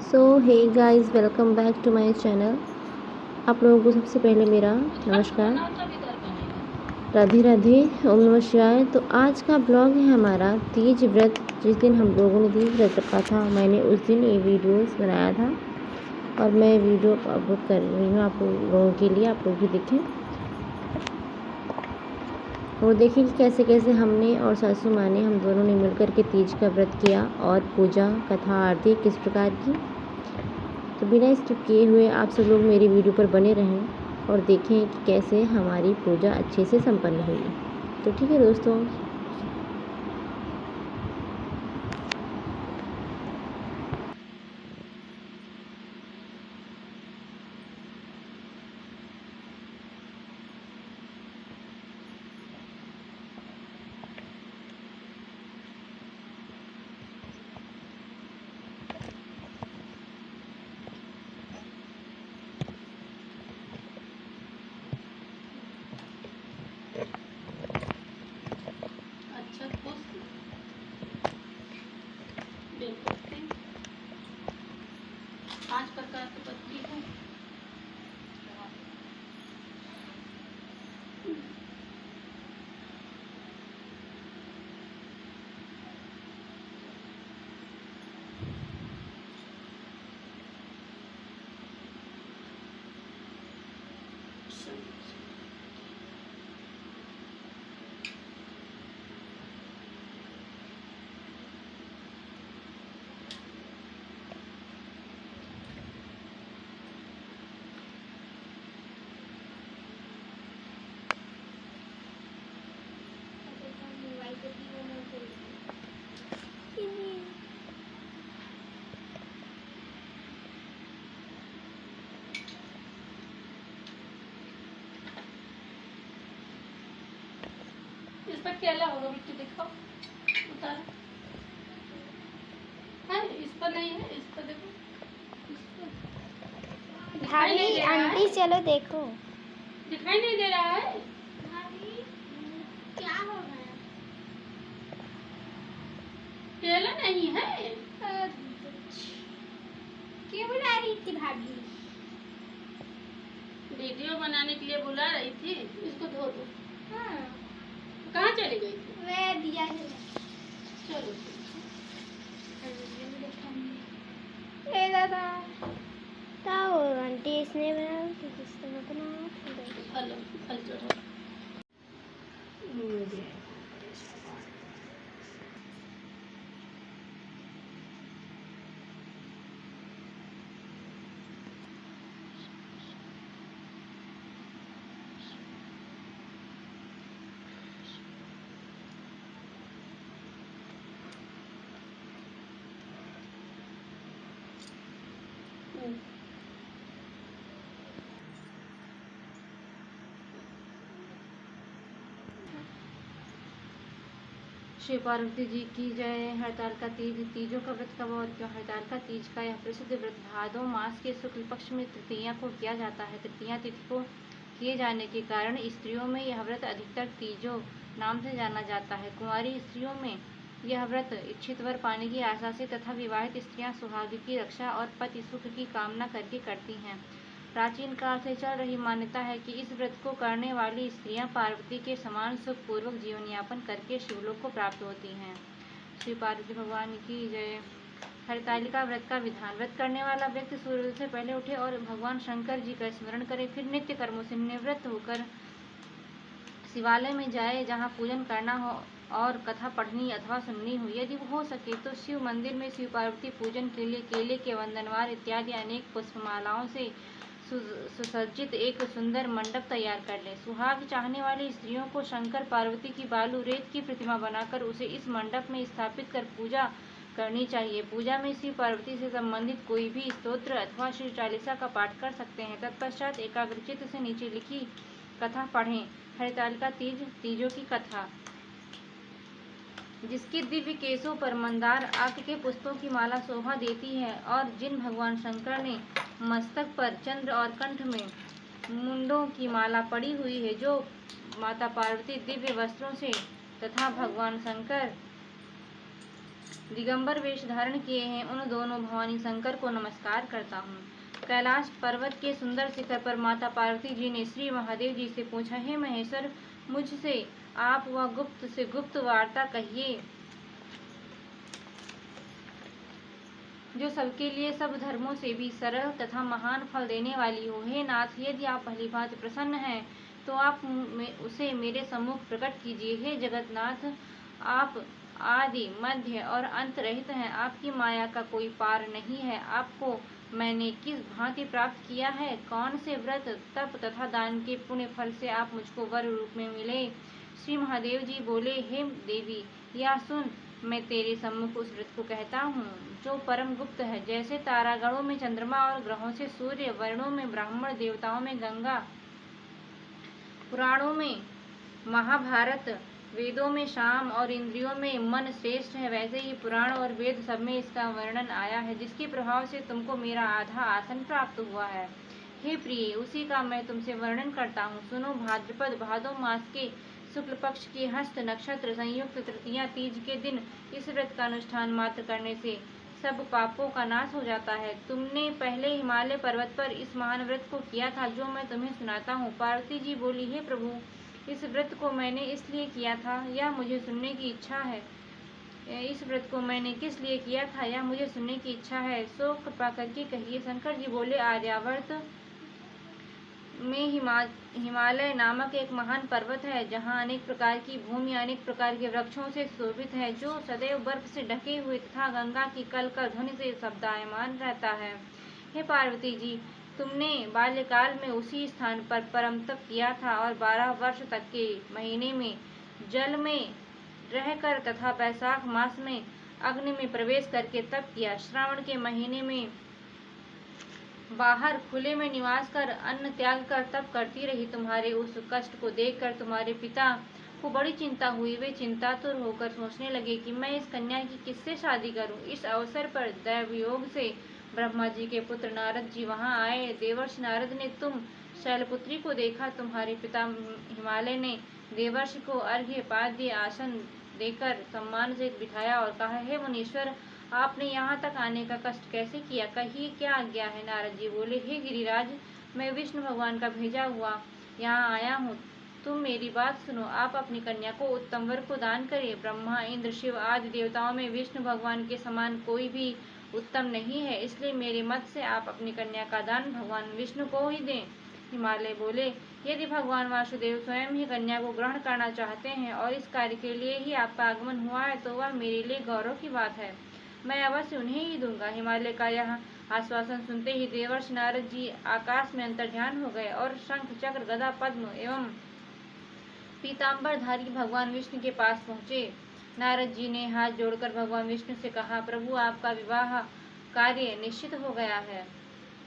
So hey guys, welcome back to my channel. आप लोगों को सबसे पहले मेरा नमस्कार, राधे राधे, ओम नमः शिवाय। तो आज का ब्लॉग है हमारा तीज व्रत। जिस दिन हम लोगों ने तीज व्रत रखा था, मैंने उस दिन ये वीडियोस बनाया था और मैं वीडियो अपलोड कर रही हूँ आप लोगों के लिए। आप लोग भी देखें और देखिए कि कैसे कैसे हमने और सासू माँ ने, हम दोनों ने मिलकर के तीज का व्रत किया और पूजा कथा आरती किस प्रकार की। तो बिना स्किप किए हुए आप सब लोग मेरी वीडियो पर बने रहें और देखें कि कैसे हमारी पूजा अच्छे से संपन्न हुई। तो ठीक है दोस्तों। अच्छा देखते 5 प्रकार की पत्ती है। इस पर केला होगा, मिट्टी दिखाओ, उतारो। है इस पर नहीं है, इस पर देखो, इस पर दिखाई नहीं भाभी दे रहा आंटी है। चलो देखो। दिखाई नहीं दे रहा है। भाभी क्या हो गया? केला नहीं है। क्यों बुला रही थी भाभी? वीडियो बनाने के लिए बुला रही थी। इसको धो दो। हाँ, कहाँ चली गई थी? मैं दिया है। चलो ए दादा, ताऊ आंटी इसने बनाया कि किसने बनाया? फल फल चढ़ो। शिव पार्वती जी की जय। हड़तालिका तीज। तीजों का व्रत कब और क्यों? हड़तालिका तीज का यह प्रसिद्ध व्रत भादो मास के शुक्ल पक्ष में तृतीया को किया जाता है। तृतीया तिथि को किए जाने के कारण स्त्रियों में यह व्रत अधिकतर तीजों नाम से जाना जाता है। कुंवारी स्त्रियों में यह व्रत इच्छित वर पाने की आशा से तथा विवाहित स्त्रियां सुहाग की रक्षा और पति सुख की कामना करके करती हैं। प्राचीन काल से चल रही मान्यता है कि इस व्रत को करने वाली स्त्रियां पार्वती के समान सुखपूर्वक जीवन यापन करके शिवलोक को प्राप्त होती हैं। श्री पार्वती भगवान की जय। हरतालिका व्रत का विधान। व्रत करने वाला व्यक्ति सूर्योदय से पहले उठे और भगवान शंकर जी का स्मरण करे, फिर नित्य कर्मों से निवृत्त होकर शिवालय में जाए जहाँ पूजन करना हो और कथा पढ़नी अथवा सुननी हो। यदि हो सके तो शिव मंदिर में शिव पार्वती पूजन के लिए केले के वंदनवार इत्यादि अनेक पुष्पमालाओं से सुसज्जित एक सुंदर मंडप तैयार कर लें। सुहाग चाहने वाली स्त्रियों को शंकर पार्वती की बालू रेत की प्रतिमा बनाकर उसे इस मंडप में स्थापित कर पूजा करनी चाहिए। पूजा में शिव पार्वती से संबंधित कोई भी स्तोत्र अथवा शिव चालीसा का पाठ कर सकते हैं। तत्पश्चात एकाग्रचित्त से नीचे लिखी कथा पढ़ें। हरितालिका तीज। तीजों की कथा। जिसके दिव्य केशों पर मंदार आक के पुष्पों की माला शोभा देती है और जिन भगवान शंकर ने मस्तक पर चंद्र और कंठ में मुंडों की माला पड़ी हुई है, जो माता पार्वती दिव्य वस्त्रों से तथा भगवान शंकर दिगंबर वेश धारण किए हैं उन दोनों भवानी शंकर को नमस्कार करता हूँ। कैलाश पर्वत के सुंदर शिखर पर माता पार्वती जी ने श्री महादेव जी से पूछा, हे महेश्वर, मुझसे आप वह गुप्त से गुप्त वार्ता कहिए जो सबके लिए सब धर्मों से भी सरल तथा महान फल देने वाली हो। हे नाथ, यदि आप भली भांति प्रसन्न हैं तो आप उसे मेरे सम्मुख प्रकट कीजिए। हे जगन्नाथ, आप आदि मध्य और अंत रहित हैं, आपकी माया का कोई पार नहीं है। आपको मैंने किस भांति प्राप्त किया है? कौन से व्रत तप तथा दान के पुण्य फल से आप मुझको वर रूप में मिले? श्री महादेव जी बोले, हे देवी, या सुन, मैं तेरे सम्मुख उस व्रत को कहता हूँ जो परम गुप्त है। जैसे तारागणों में चंद्रमा और ग्रहों से सूर्य, वर्णों में ब्राह्मण, देवताओं में गंगा, पुराणों में महाभारत, वेदों में शाम और इंद्रियों में मन श्रेष्ठ है, वैसे ही पुराण और वेद सब में इसका वर्णन आया है, जिसके प्रभाव से तुमको मेरा आधा आसन प्राप्त हुआ है। हे प्रिय, उसी का मैं तुमसे वर्णन करता हूँ। सुनो, भाद्रपद भादो मास के शुक्ल पक्ष की हस्त नक्षत्र संयुक्त तृतीया तीज के दिन इस व्रत का अनुष्ठान मात्र करने से सब पापों का नाश हो जाता है। तुमने पहले हिमालय पर्वत पर इस महान व्रत को किया था जो मैं तुम्हें सुनाता हूँ। पार्वती जी बोली, हे प्रभु, इस व्रत को मैंने इसलिए किया था या मुझे सुनने की इच्छा है। इस व्रत को मैंने किस लिए किया था या मुझे सुनने की इच्छा है, सो कृपा करके कहिए। शंकर जी बोले, आर्यावर्त में हिमालय नामक एक महान पर्वत है, जहाँ अनेक प्रकार की भूमि अनेक प्रकार के वृक्षों से शोभित है, जो सदैव बर्फ से ढके हुए तथा गंगा की कल का ध्वनि से शब्दायमान रहता है। हे पार्वती जी, तुमने बाल्यकाल में उसी स्थान पर परम तप किया था और 12 वर्ष तक के महीने में जल में रहकर तथा वैशाख मास में अग्नि में प्रवेश करके तप किया। श्रावण के महीने में बाहर खुले में निवास कर अन्न त्याग कर तप करती रही। तुम्हारे उस कष्ट को देखकर तुम्हारे पिता को बड़ी चिंता हुई। वे चिंतातुर होकर सोचने लगे कि मैं इस कन्या की किससे शादी करूं। इस अवसर पर दैवयोग से ब्रह्मा जी के पुत्र नारद जी वहां आए। देवर्षि नारद ने तुम शैलपुत्री को देखा। तुम्हारे पिता हिमालय ने देवर्षि को अर्घ्य पाद्य आसन देकर सम्मान से बिठाया और कहा, हे मुनीश्वर, आपने यहाँ तक आने का कष्ट कैसे किया? कहिए, क्या आज्ञा है? नारद जी बोले, हे गिरिराज, मैं विष्णु भगवान का भेजा हुआ यहाँ आया हूँ। तुम मेरी बात सुनो। आप अपनी कन्या को उत्तम वर को दान करें। ब्रह्मा, इंद्र, शिव आदि देवताओं में विष्णु भगवान के समान कोई भी उत्तम नहीं है, इसलिए मेरे मत से आप अपनी कन्या का दान भगवान विष्णु को ही दें। हिमालय बोले, यदि भगवान वासुदेव स्वयं ही कन्या को ग्रहण करना चाहते हैं और इस कार्य के लिए ही आपका आगमन हुआ है, तो वह मेरे लिए गौरव की बात है। मैं अवश्य उन्हें ही दूंगा। हिमालय का यह आश्वासन सुनते ही देवर्षि नारद जी आकाश में अंतर्ध्यान हो गए और शंख, चक्र, गदा, पद्म एवं पीताम्बरधारी भगवान विष्णु के पास पहुँचे। नारद जी ने हाथ जोड़कर भगवान विष्णु से कहा, प्रभु, आपका विवाह कार्य निश्चित हो गया है।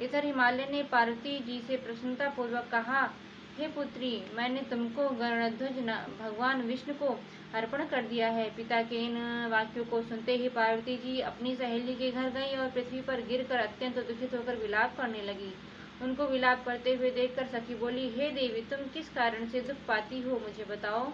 इधर हिमालय ने पार्वती जी से प्रसन्नता पूर्वक कहा, हे पुत्री, मैंने तुमको गरुड़ध्वज भगवान विष्णु को अर्पण कर दिया है। पिता के इन वाक्यों को सुनते ही पार्वती जी अपनी सहेली के घर गई और पृथ्वी पर गिरकर अत्यंत दुखित होकर विलाप करने लगी। उनको विलाप करते हुए देखकर सखी बोली, हे देवी, तुम किस कारण से दुख पाती हो, मुझे बताओ।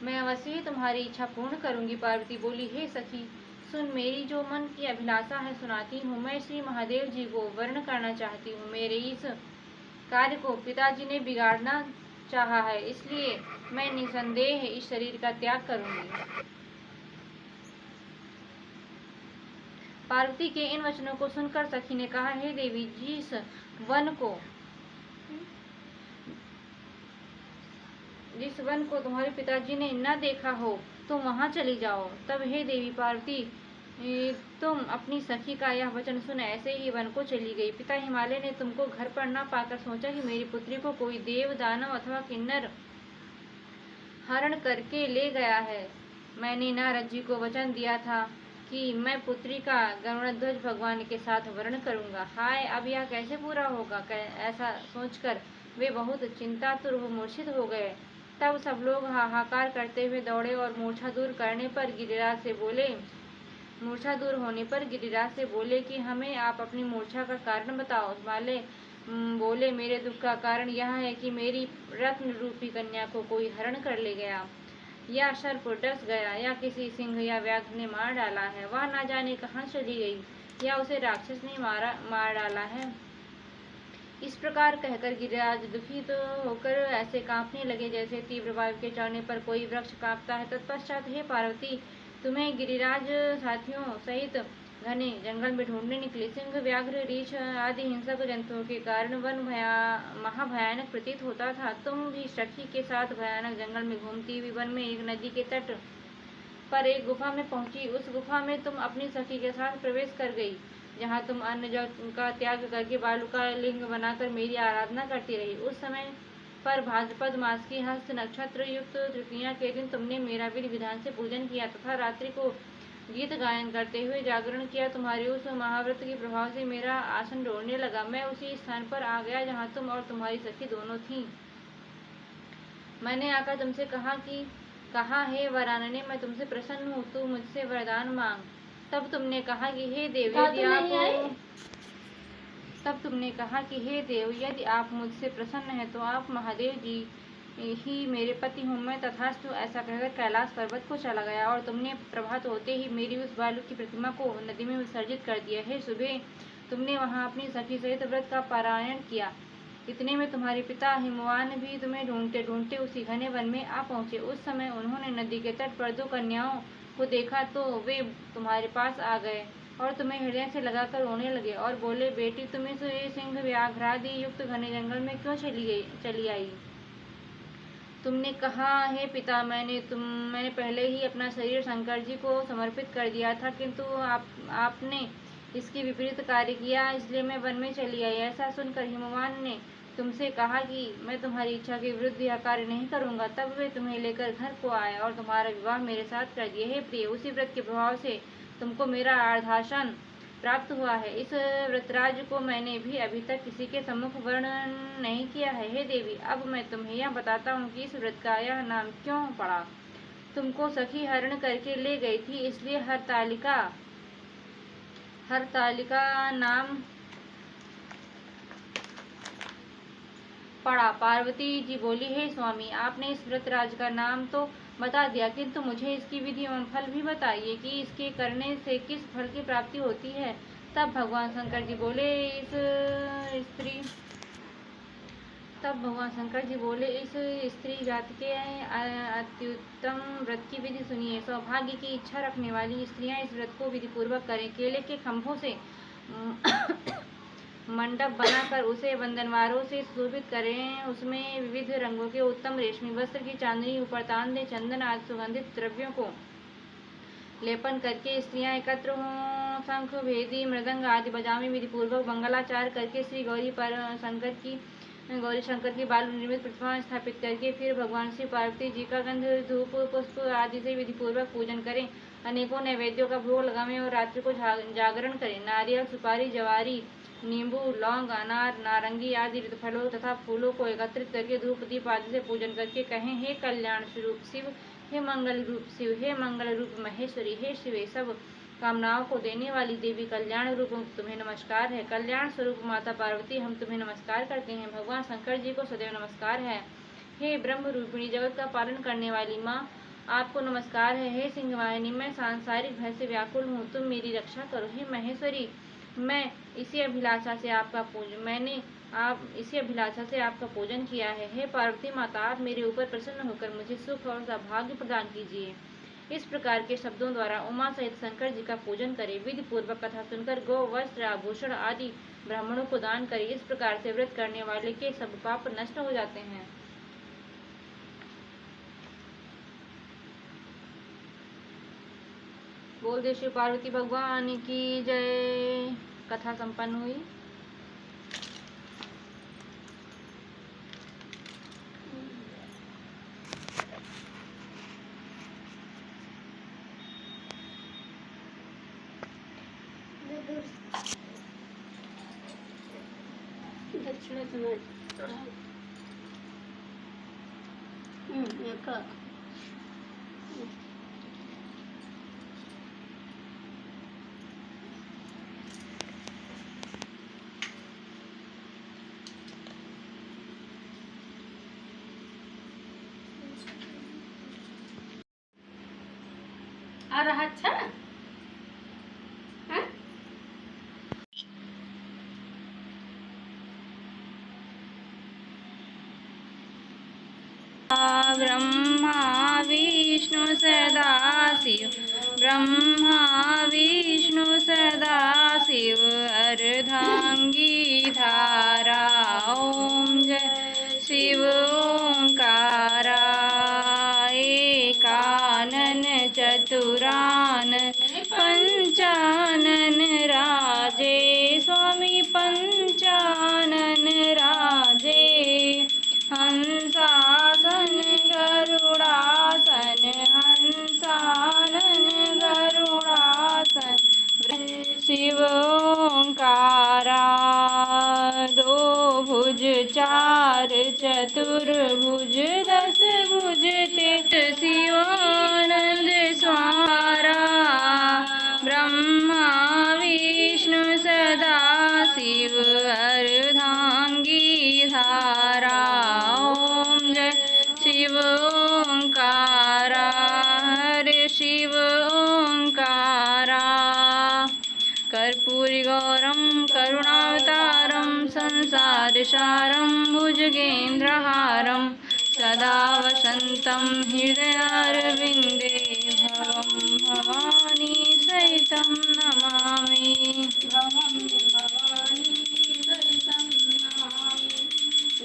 मैं अवश्य ही तुम्हारी इच्छा पूर्ण करूंगी। पार्वती बोली, हे सखी, सुन, मेरी जो मन की अभिलाषा है सुनाती हूँ। मैं श्री महादेव जी को वर्ण करना चाहती हूँ। मेरे इस कार्य को पिताजी ने बिगाड़ना चाहा है, इसलिए मैं निसंदेह इस शरीर का त्याग करूंगी। पार्वती के इन वचनों को सुनकर सखी ने कहा, हे देवी, जिस वन को तुम्हारे पिताजी ने न देखा हो तुम वहां चली जाओ। तब हे देवी पार्वती, तुम अपनी सखी का यह वचन सुन ऐसे ही वन को चली गई। पिता हिमालय ने तुमको घर पर न पाकर सोचा कि मेरी पुत्री को कोई देव, दानव अथवा किन्नर हरण करके ले गया है। मैंने नारद जी को वचन दिया था कि मैं पुत्री का गरुड़ध्वज भगवान के साथ वर्ण करूंगा। हाय, अब यह कैसे पूरा होगा? ऐसा सोचकर वे बहुत चिंतातुर व मूर्छित हो गए। तब सब लोग हाहाकार करते हुए दौड़े और मूर्छा दूर होने पर गिरिराज से बोले कि हमें आप अपनी मूर्छा का कारण बताओ। हिमालय बोले, मेरे दुख का कारण यह है कि मेरी रत्न रूपी कन्या को कोई हरण कर ले गया। या सर्प डस गया, या किसी सिंह या व्याघ्र ने मार डाला है, वह ना जाने कहाँ चली गई, या उसे राक्षस ने मार डाला है। इस प्रकार कहकर गिरिराज दुखी तो होकर ऐसे कांपने लगे जैसे तीव्र वायु के चढ़ने पर कोई वृक्ष कांपता है। तत्पश्चात हे पार्वती, तुम्हें गिरिराज साथियों सहित घने जंगल में ढूंढने निकले। सिंह, व्याघ्र, रीछ आदि हिंसक जंतुओं के कारण वन महाभयानक प्रतीत होता था। तुम भी सखी के साथ भयानक जंगल में घूमती हुई वन में एक नदी के तट पर एक गुफा में पहुंची। उस गुफा में तुम अपनी सखी के साथ प्रवेश कर गई, जहाँ तुम अन्न जल का त्याग करके बालू का लिंग बनाकर मेरी आराधना करती रही। उस समय पर भाद्रपद मास की हस्त नक्षत्र युक्त तृतीया के दिन तुमने मेरा विधि विधान से पूजन किया तथा रात्रि को गीत गायन करते हुए जागरण किया। तुम्हारे उस महाव्रत के प्रभाव से मेरा आसन डोलने लगा। मैं उसी स्थान पर आ गया जहाँ तुम और तुम्हारी सखी दोनों थीं। मैंने आकर तुमसे कहा हे वरानने, मैं तुमसे प्रसन्न हूँ, तू मुझसे वरदान मांग। तब तुमने कहा कि हे देव, यदि आप मुझसे प्रसन्न हैं तो आप महादेव जी ही मेरे पति हूँ। मैं तथास्तु ऐसा कहकर कैलाश पर्वत को चला गया और तुमने प्रभात होते ही मेरी उस बालू की प्रतिमा को नदी में विसर्जित कर दिया। हे सुबह, तुमने वहाँ अपनी सखी सहित व्रत का पारायण किया। इतने में तुम्हारे पिता हिमवान भी तुम्हें ढूंढते ढूंढते उसी घने वन में आ पहुँचे। उस समय उन्होंने नदी के तट पर 2 कन्याओं को देखा तो वे तुम्हारे पास आ गए और तुम्हें हृदय से लगाकर रोने लगे और बोले, बेटी, तुम इस सिंह व्याघ्रादि युक्त घने जंगल में क्यों चली आई? तुमने कहा, हे पिता, मैंने पहले ही अपना शरीर शंकर जी को समर्पित कर दिया था, किंतु आपने इसके विपरीत कार्य किया, इसलिए मैं वन में चली आई। ऐसा सुनकर हिमवान ने तुमसे कहा कि मैं तुम्हारी इच्छा के विरुद्ध यह कार्य नहीं करूंगा। तब वे तुम्हें लेकर घर को आए और तुम्हारा विवाह मेरे साथ कर दिए। हे प्रिय, उसी व्रत के प्रभाव से तुमको मेरा अर्धासन प्राप्त हुआ है। इस व्रतराज को मैंने भी अभी तक किसी के सम्मुख वर्णन नहीं किया है। हे देवी, अब मैं तुम्हें यह बताता हूँ कि इस व्रत का यह नाम क्यों पड़ा। तुमको सखी हरण करके ले गई थी, इसलिए हरतालिका नाम पड़ा। पार्वती जी बोली, हे स्वामी, आपने इस व्रतराज का नाम तो बता दिया, किंतु मुझे इसकी विधि एवं फल भी बताइए कि इसके करने से किस फल की प्राप्ति होती है। तब भगवान शंकर जी बोले, इस स्त्री जाति के अत्युत्तम व्रत की विधि सुनिए। सौभाग्य की इच्छा रखने वाली स्त्रियां इस व्रत को विधि पूर्वक करें। केले के खंभों से मंडप बनाकर उसे बंधनवारों से सुशोभित करें। उसमें विविध रंगों के उत्तम रेशमी वस्त्र की चांदनी ऊपर तान दें। चंदन आदि सुगंधित द्रव्यों को लेपन करके स्त्रियां एकत्र हों। शंख, भेदी, मृदंग आदि बजावे। विधि पूर्वक मंगलाचार करके श्री गौरी शंकर की बालू निर्मित प्रतिमा स्थापित करके फिर भगवान श्री पार्वती जी का गंध, धूप, पुष्प आदि से विधि पूर्वक पूजन करें। अनेकों नैवेद्यों का भोग लगावें और रात्रि को जागरण करें। नारियल, सुपारी, जवारी, नींबू, लौंग, अनार, नारंगी आदि फलों तथा फूलों को एकत्रित करके धूप दीप आदि से पूजन करके कहें, हे कल्याण स्वरूप शिव, हे मंगल रूप शिव, हे मंगल रूप महेश्वरी, हे शिवे, सब कामनाओं को देने वाली देवी, कल्याण रूप तुम्हें नमस्कार है। कल्याण स्वरूप माता पार्वती, हम तुम्हें नमस्कार करते हैं। भगवान शंकर जी को सदैव नमस्कार है। हे ब्रह्म रूपिणी, जगत का पालन करने वाली माँ, आपको नमस्कार है। हे सिंहवाहिनी, मैं सांसारिक भय से व्याकुल हूँ, तुम मेरी रक्षा करो। हे महेश्वरी, मैंने इसी अभिलाषा से आपका पूजन किया है। हे पार्वती माता, आप मेरे ऊपर प्रसन्न होकर मुझे सुख और सौभाग्य प्रदान कीजिए। इस प्रकार के शब्दों द्वारा उमा सहित शंकर जी का पूजन करें। विधि पूर्वक कथा सुनकर गौ, वस्त्र, आभूषण आदि ब्राह्मणों को दान करें। इस प्रकार से व्रत करने वाले के सब पाप नष्ट हो जाते हैं। बोल दे शिव पार्वती भगवान की जय। कथा संपन्न हुई। दक्षिण आ रहा अच्छा हाँ? ब्रह्मा विष्णु सदा शिव ब्रह्मा विष्णु सदा शिव अर्धांगी धारा ओम जय शिव ओंकारा एकानन चतुरान पंचानन राजे स्वामी पंचानन राजे हंसासन गरुड़ासन हंसानन गरुड़ासन शिव ओंकारा दो भुज चार चतुर्भुज दस भुज तेत शिवानंद स्वारा ब्रह्मा विष्णु सदा शिव अर्धांगी धारा ओम जय शिव ओंकारा हरे शिव ओंकारा कर्पूरी गौरम करुणावतारम संसारसारम भुजगेन्द्रहारम सदा वसन्तं हृदयारविन्दे भवं भवानी सहितं नमामि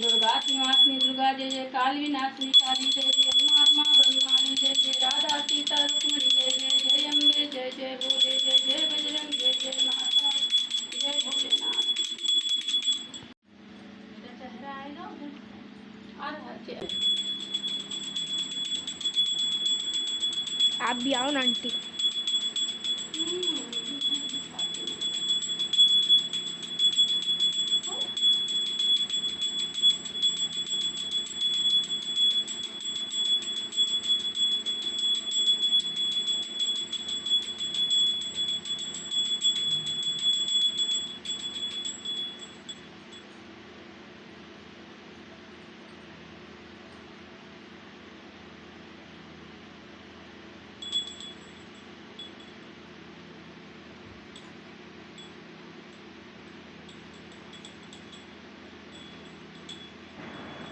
दुर्गा सिंहासनी दुर्गा जय जय काली विनाशिनी काली जय जय उमा उमा ब्रह्माणी जय जय राधा सीता रुक्मिणी जय जय जय अम्बे जय जय भोले जय जय बजरंग जय जय माता जय भोलेनाथ। मेरा चेहरा आएगा उधर आ रहा है। आप भी आओ ना आंटी।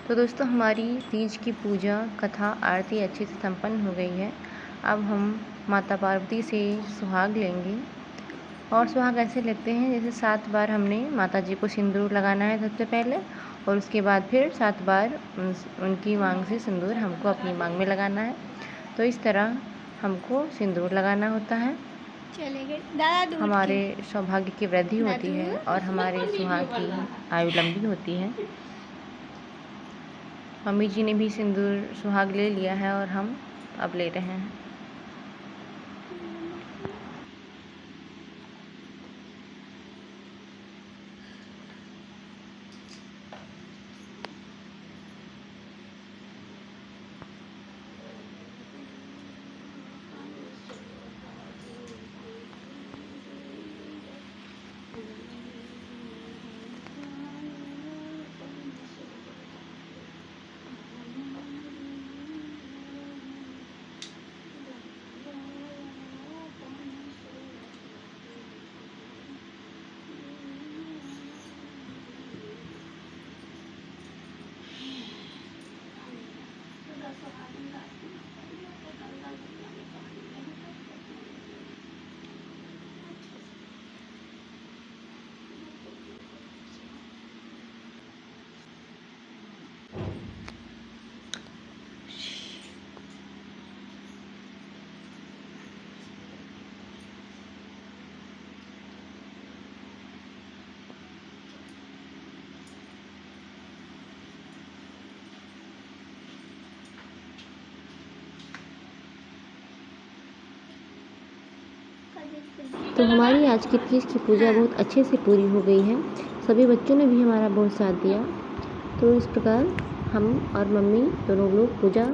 तो दोस्तों हमारी तीज की पूजा कथा आरती अच्छे से संपन्न हो गई है। अब हम माता पार्वती से सुहाग लेंगे और सुहाग ऐसे लेते हैं जैसे 7 बार हमने माता जी को सिंदूर लगाना है सबसे पहले, और उसके बाद फिर 7 बार उनकी मांग से सिंदूर हमको अपनी मांग में लगाना है। तो इस तरह हमको सिंदूर लगाना होता है। हमारे सौभाग्य की वृद्धि होती है और हमारे सुहाग की आयु लंबी होती है। मम्मी जी ने भी सिंदूर सुहाग ले लिया है और हम अब ले रहे हैं। तो हमारी आज की तीज की पूजा बहुत अच्छे से पूरी हो गई है। सभी बच्चों ने भी हमारा बहुत साथ दिया। तो इस प्रकार हम और मम्मी दोनों लोग पूजा